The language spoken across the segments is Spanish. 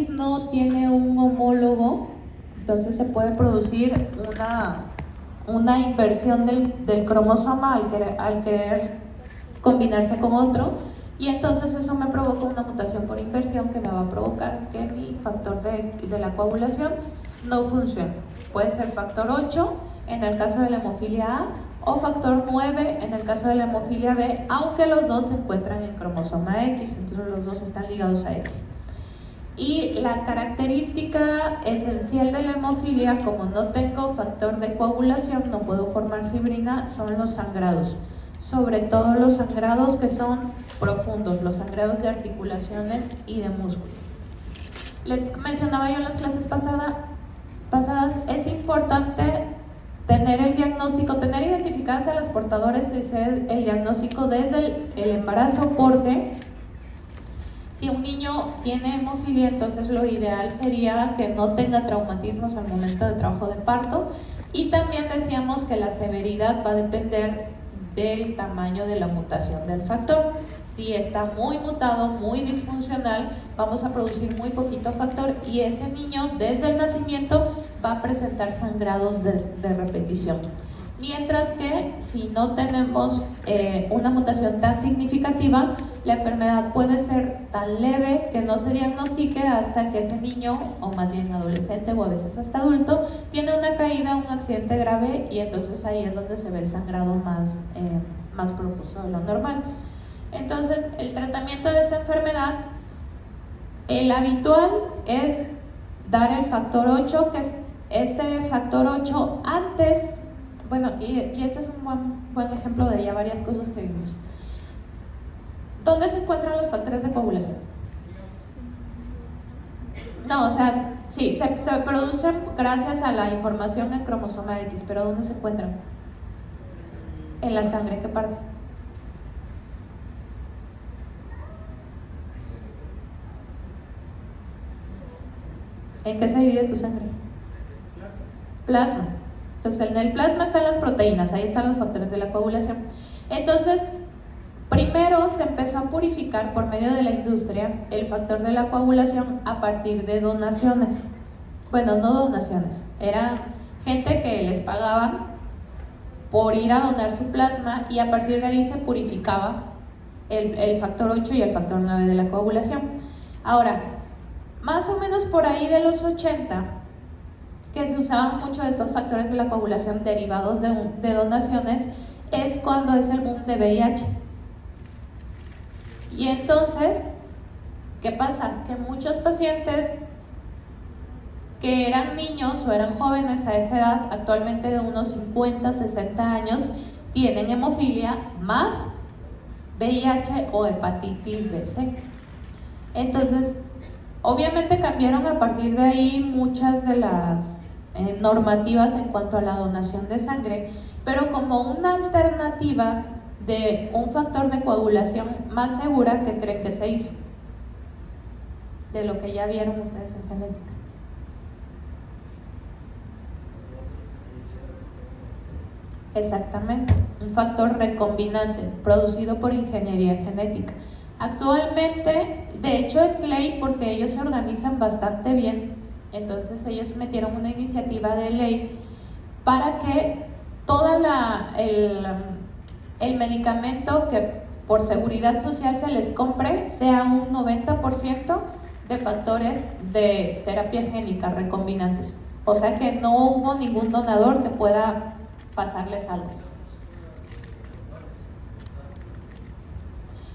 X no tiene un homólogo, entonces se puede producir una inversión del cromosoma al querer combinarse con otro, y entonces eso me provoca una mutación por inversión que me va a provocar que mi factor de la coagulación no funcione. Puede ser factor 8 en el caso de la hemofilia A o factor 9 en el caso de la hemofilia B, aunque los dos se encuentran en cromosoma X, entonces los dos están ligados a X. Y la característica esencial de la hemofilia, como no tengo factor de coagulación, no puedo formar fibrina, son los sangrados. Sobre todo los sangrados que son profundos, los sangrados de articulaciones y de músculos. Les mencionaba yo en las clases pasadas, es importante tener el diagnóstico, tener identificadas a las portadoras y hacer el diagnóstico desde el embarazo, porque si un niño tiene hemofilia, entonces lo ideal sería que no tenga traumatismos al momento de trabajo de parto, y también decíamos que la severidad va a depender del tamaño de la mutación del factor. Si está muy mutado, muy disfuncional, vamos a producir muy poquito factor y ese niño desde el nacimiento va a presentar sangrados de repetición. Mientras que si no tenemos una mutación tan significativa, la enfermedad puede ser tan leve que no se diagnostique hasta que ese niño, o más bien adolescente o a veces hasta adulto, tiene una caída, un accidente grave, y entonces ahí es donde se ve el sangrado más profuso de lo normal. Entonces, el tratamiento de esta enfermedad, el habitual es dar el factor 8, que es este factor 8 antes. Bueno, y este es un buen ejemplo de ya varias cosas que vimos. ¿Dónde se encuentran los factores de coagulación? No, o sea, sí, se producen gracias a la información en cromosoma X, pero ¿dónde se encuentran? En la sangre, ¿qué parte? ¿En qué se divide tu sangre? Plasma. Entonces, en el plasma están las proteínas, ahí están los factores de la coagulación. Entonces, primero se empezó a purificar por medio de la industria el factor de la coagulación a partir de donaciones. Bueno, no donaciones, era gente que les pagaban por ir a donar su plasma, y a partir de ahí se purificaba el factor 8 y el factor 9 de la coagulación. Ahora, más o menos por ahí de los 80, que se usaban mucho de estos factores de la coagulación derivados de donaciones, es cuando es el boom de VIH. Y entonces, ¿qué pasa? Que muchos pacientes que eran niños o eran jóvenes a esa edad, actualmente de unos 50, 60 años, tienen hemofilia más VIH o hepatitis B, C. Entonces, obviamente cambiaron a partir de ahí muchas de las normativas en cuanto a la donación de sangre, pero como una alternativa de un factor de coagulación más segura, que creen que se hizo de lo que ya vieron ustedes en genética. Exactamente, un factor recombinante producido por ingeniería genética. Actualmente, de hecho es ley porque ellos se organizan bastante bien, entonces ellos metieron una iniciativa de ley para que todo el medicamento que por seguridad social se les compre sea un 90% de factores de terapia génica recombinantes, o sea que no hubo ningún donador que pueda pasarles algo.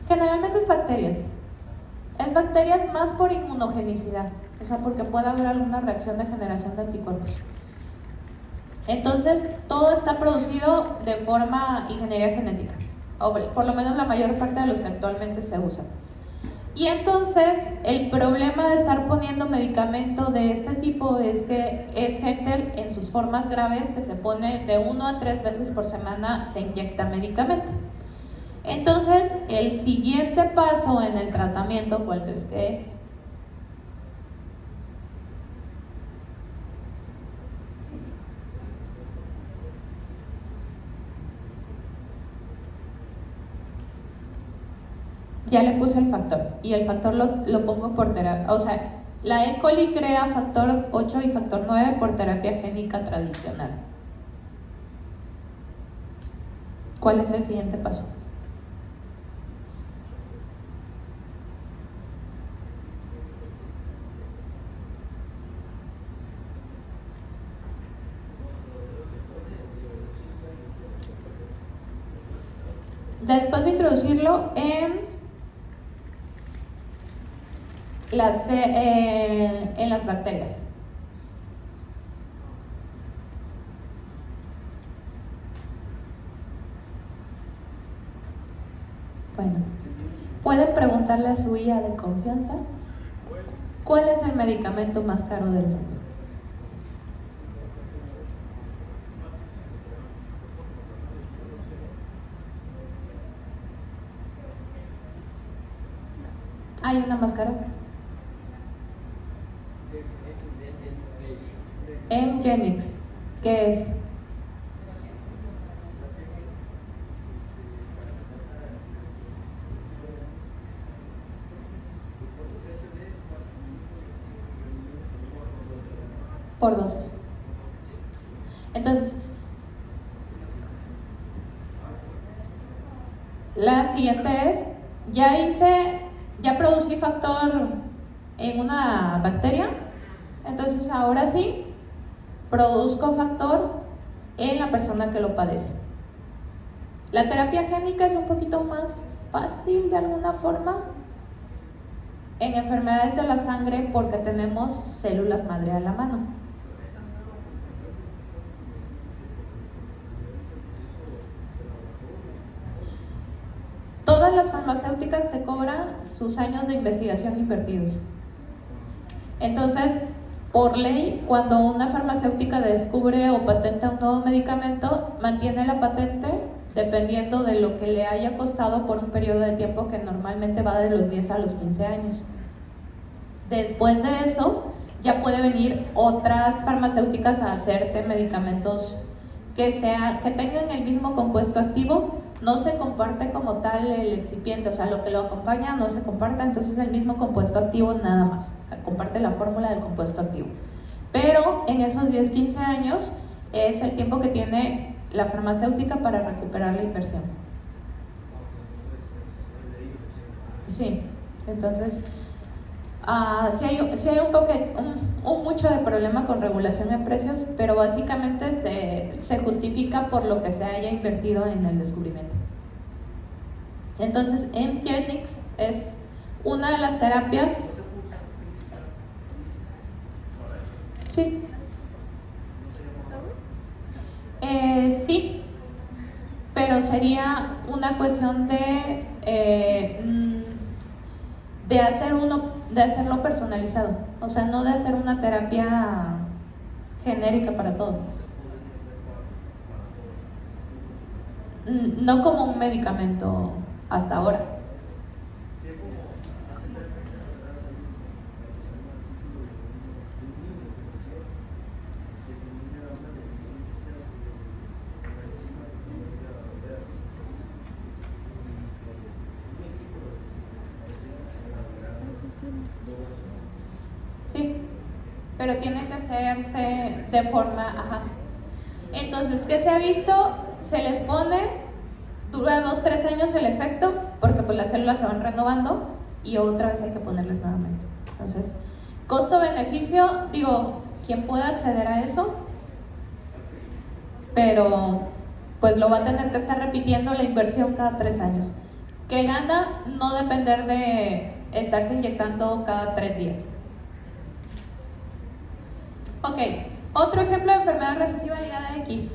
Generalmente es bacterias más por inmunogenicidad, o sea, porque puede haber alguna reacción de generación de anticuerpos. Entonces, todo está producido de forma ingeniería genética, o por lo menos la mayor parte de los que actualmente se usan. Y entonces, el problema de estar poniendo medicamento de este tipo es que es gente en sus formas graves que se pone de 1 a 3 veces por semana, se inyecta medicamento. Entonces, el siguiente paso en el tratamiento, ¿cuál crees que es? Ya le puse el factor, y el factor lo pongo por terapia, o sea, La E. coli crea factor 8 y factor 9 por terapia génica tradicional. ¿Cuál es el siguiente paso? Después de introducirlo en las bacterias. Bueno, pueden preguntarle a su IA de confianza cuál es el medicamento más caro del mundo. ¿Hay una más cara? Hemgenix, ¿qué es? Por dosis. Entonces, la siguiente es, ya producí factor en una bacteria, entonces ahora sí, produzco factor en la persona que lo padece. La terapia génica es un poquito más fácil de alguna forma en enfermedades de la sangre porque tenemos células madre a la mano. Todas las farmacéuticas te cobran sus años de investigación invertidos. Entonces, por ley, cuando una farmacéutica descubre o patenta un nuevo medicamento, mantiene la patente dependiendo de lo que le haya costado por un periodo de tiempo que normalmente va de los 10 a los 15 años. Después de eso, ya puede venir otras farmacéuticas a hacerte medicamentos que tengan el mismo compuesto activo. No se comparte como tal el excipiente, o sea, lo que lo acompaña no se comparte, entonces el mismo compuesto activo nada más, o sea, comparte la fórmula del compuesto activo. Pero en esos 10-15 años es el tiempo que tiene la farmacéutica para recuperar la inversión. Sí, entonces sí hay mucho de problema con regulación de precios, pero básicamente se justifica por lo que se haya invertido en el descubrimiento. Entonces, Hemgenix es una de las terapias. Sí. Sí, pero sería una cuestión de hacerlo personalizado, o sea, no de hacer una terapia genérica para todo. No como un medicamento hasta ahora. Sí, pero tiene que hacerse de forma, Entonces, ¿qué se ha visto? Se les pone, dura 2-3 años el efecto, porque pues las células se van renovando y otra vez hay que ponerles nuevamente. Entonces, costo-beneficio, digo, quien pueda acceder a eso, pero pues lo va a tener que estar repitiendo la inversión cada 3 años. Que gana no depender de estarse inyectando cada 3 días. Ok, otro ejemplo de enfermedad recesiva ligada a X,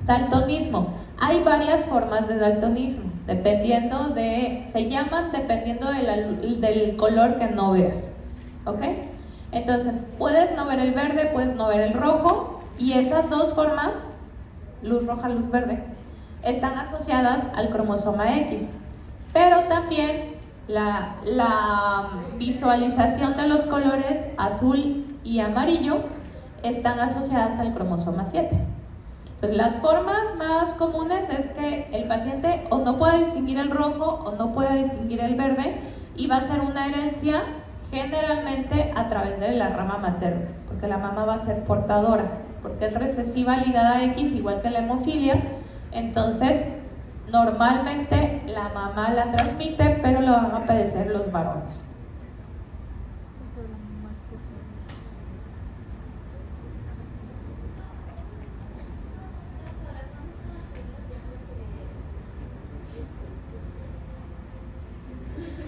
daltonismo. Hay varias formas de daltonismo, se llaman dependiendo del color que no veas, ¿ok? Entonces, puedes no ver el verde, puedes no ver el rojo, y esas dos formas, luz roja, luz verde, están asociadas al cromosoma X, pero también la visualización de los colores azul y amarillo están asociadas al cromosoma 7. Entonces, las formas más comunes es que el paciente o no pueda distinguir el rojo o no pueda distinguir el verde, y va a ser una herencia generalmente a través de la rama materna, porque la mamá va a ser portadora, porque es recesiva ligada a X, igual que la hemofilia. Entonces, normalmente la mamá la transmite, pero lo van a padecer los varones.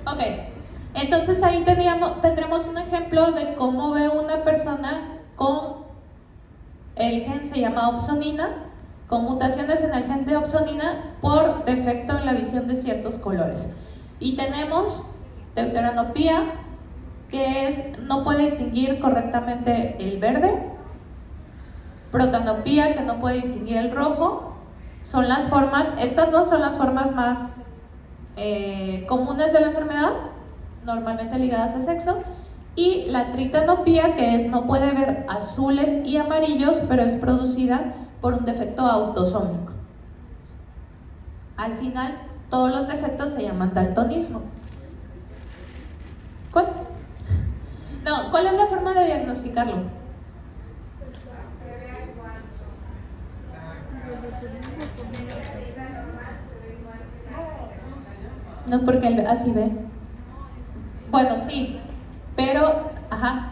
Ok, entonces ahí tendremos un ejemplo de cómo ve una persona con el gen, se llama opsonina, con mutaciones en el gen de opsonina por defecto en la visión de ciertos colores. Y tenemos deuteranopía, que no puede distinguir correctamente el verde, protanopía, que no puede distinguir el rojo. Son las formas, estas dos son las formas más comunes de la enfermedad, normalmente ligadas a sexo, y la tritanopía, que no puede ver azules y amarillos, pero es producida por un defecto autosómico. Al final, todos los defectos se llaman daltonismo. ¿Cuál? No, ¿cuál es la forma de diagnosticarlo? No, porque así ve. Bueno, sí, pero, ajá.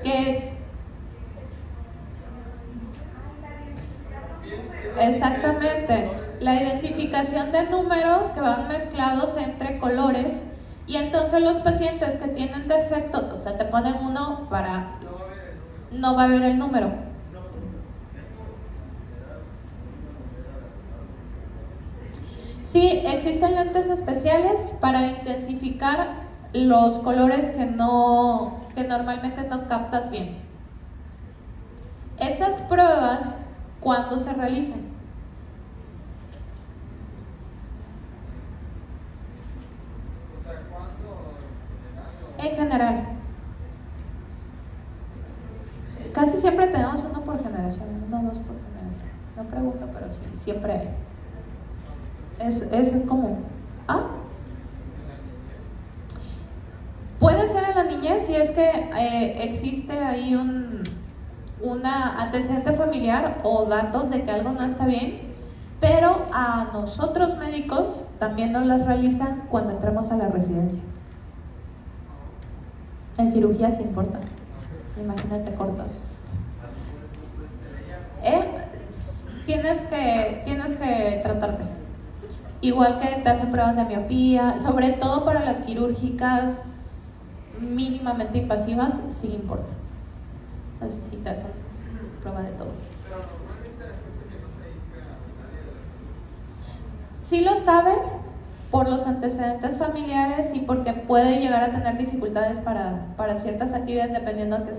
¿Qué es? Exactamente, la identificación de números que van mezclados entre colores, y entonces los pacientes que tienen defecto, o sea, te ponen uno para, no va a ver el número. Sí, existen lentes especiales para intensificar los colores que normalmente no captas bien. Estas pruebas, ¿cuándo se realizan? O sea, ¿cuándo? En general. Casi siempre tenemos uno por generación, no dos por generación. No pregunto, pero sí, siempre hay. Es común. ¿Ah? Puede ser en la niñez si es que existe ahí una antecedente familiar o datos de que algo no está bien, pero a nosotros médicos también nos las realizan cuando entramos a la residencia. En cirugía sí importa. Imagínate, cortas. Tienes que tratarte. Igual que te hacen pruebas de miopía, sobre todo para las quirúrgicas mínimamente invasivas, sí importa. Necesitas hacer prueba de todo. Pero normalmente la gente que no se dedica a área de la salud. Sí lo sabe por los antecedentes familiares y porque puede llegar a tener dificultades para ciertas actividades dependiendo a qué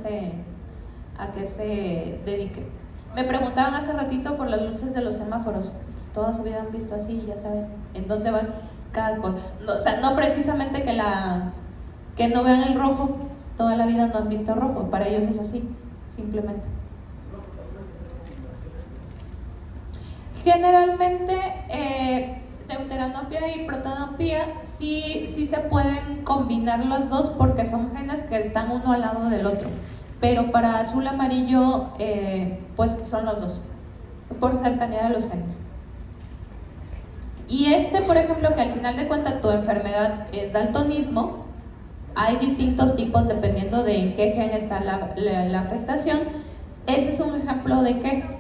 se dedique. Me preguntaban hace ratito por las luces de los semáforos. Pues toda su vida han visto así y ya saben en dónde va cada cosa. No, o sea, no precisamente que no vean el rojo, toda la vida no han visto rojo. Para ellos es así, simplemente. Generalmente, deuteranopia y protanopia sí se pueden combinar los dos porque son genes que están uno al lado del otro. Pero para azul amarillo, pues son los dos, por cercanía de los genes. Y por ejemplo, que al final de cuentas tu enfermedad es daltonismo, hay distintos tipos dependiendo de en qué gen está la afectación. Ese es un ejemplo de qué.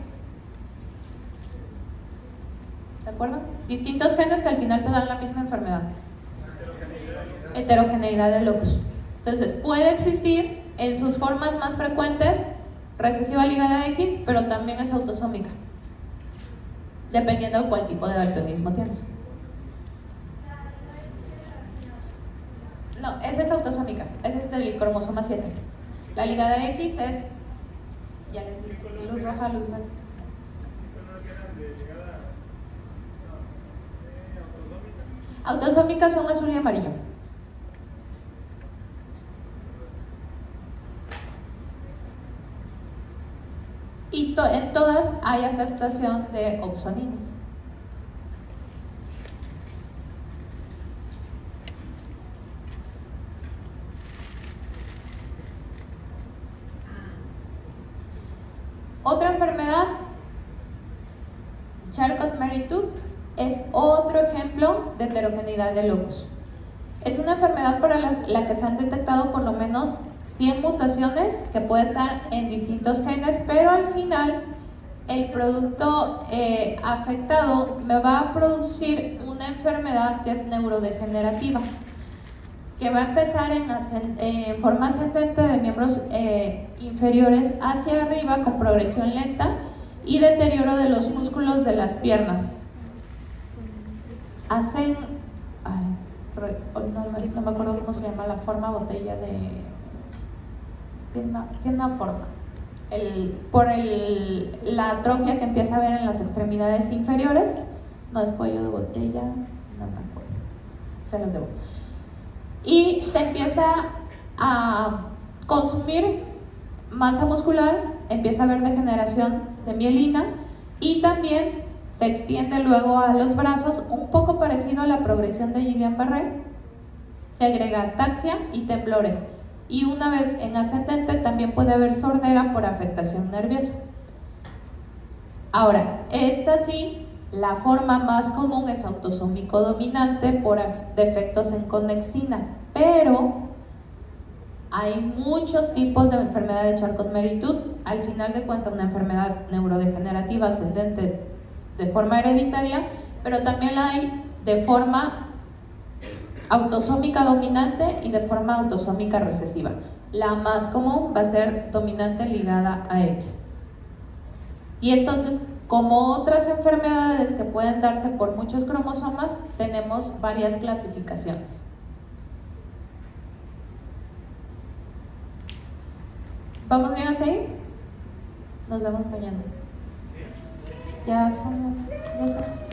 ¿De acuerdo? Distintos genes que al final te dan la misma enfermedad. Heterogeneidad de locus. Entonces, puede existir en sus formas más frecuentes recesiva ligada a X, pero también es autosómica, dependiendo de cuál tipo de daltonismo tienes. No, esa es autosómica, esa es del cromosoma 7. La ligada X es, ya les dije, luz roja, luz verde. Autosómicas son azul y amarillo. Y en todas hay afectación de opsoninas. Otra enfermedad, Charcot-Marie-Tooth, es otro ejemplo de heterogeneidad de locus. Es una enfermedad para la que se han detectado por lo menos 100 mutaciones que puede estar en distintos genes, pero al final el producto afectado me va a producir una enfermedad que es neurodegenerativa, que va a empezar en forma ascendente de miembros inferiores hacia arriba con progresión lenta y deterioro de los músculos de las piernas. No me acuerdo cómo se llama la forma botella de... Tiene una forma. La atrofia que empieza a haber en las extremidades inferiores, no es cuello de botella, no me acuerdo, se los debo. Y se empieza a consumir masa muscular, empieza a haber degeneración de mielina y también se extiende luego a los brazos, un poco parecido a la progresión de Guillain-Barré. Se agrega ataxia y temblores. Y una vez en ascendente también puede haber sordera por afectación nerviosa. Ahora, esta sí, la forma más común es autosómico dominante por defectos en conexina, pero hay muchos tipos de enfermedad de Charcot-Marie-Tooth. Al final de cuentas, una enfermedad neurodegenerativa ascendente de forma hereditaria, pero también la hay de forma autosómica dominante y de forma autosómica recesiva. La más común va a ser dominante ligada a X. Y entonces, como otras enfermedades que pueden darse por muchos cromosomas, tenemos varias clasificaciones. ¿Vamos bien hasta ahí? Nos vemos mañana. Ya son las 2 horas.